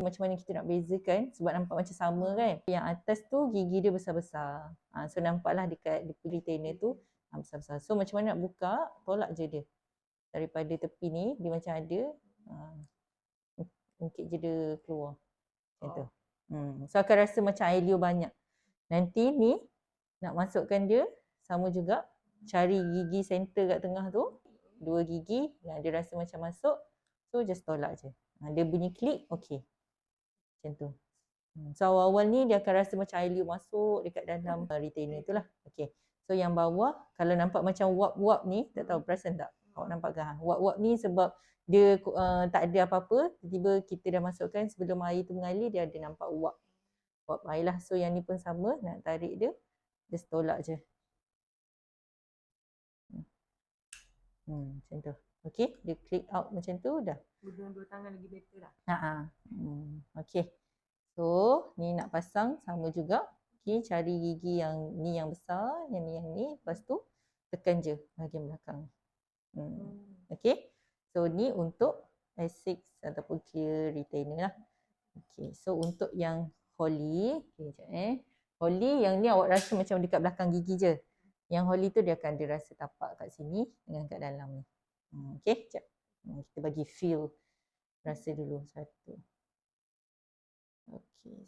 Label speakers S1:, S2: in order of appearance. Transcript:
S1: Macam mana kita nak bezakan sebab nampak macam sama kan. Yang atas tu gigi dia besar-besar. So nampaklah dekat retainer tu besar-besar. So macam mana nak buka, tolak je dia. Daripada tepi ni dia macam ada. Ungkit je dia keluar. Macam tu. So akan rasa macam air liur banyak. Nanti ni nak masukkan dia sama juga. Cari gigi center kat tengah tu. 2 gigi. Dia rasa macam masuk. So just tolak je. Dia bunyi klik, okey. Macam tu. So awal-awal ni dia akan rasa macam air liur masuk dekat dalam retainer tu lah. Okay. So yang bawah kalau nampak macam wap-wap ni, tak tahu perasan tak? Awak nampak ke? Wap-wap ni sebab dia tak ada apa-apa, tiba-tiba kita dah masukkan sebelum air tu mengalir dia ada nampak wap. Wap air lah. So yang ni pun sama, nak tarik dia, just tolak je. Macam tu. Okay, dia click out macam tu dah.
S2: Dengan 2 tangan lagi better lah.
S1: Okay. So, ni nak pasang sama juga. Okay, cari gigi yang ni yang besar, yang ni. Lepas tu, tekan je bahagian belakang. Okay. So, ni untuk A6 ataupun clear retainer lah. Okay, so untuk yang Holey, Holey yang ni awak rasa macam dekat belakang gigi je. Yang Holey tu dia akan ada rasa tapak kat sini dengan kat dalam ni. Okay, sekejap. Kita bagi feel rasa dulu satu. Okay.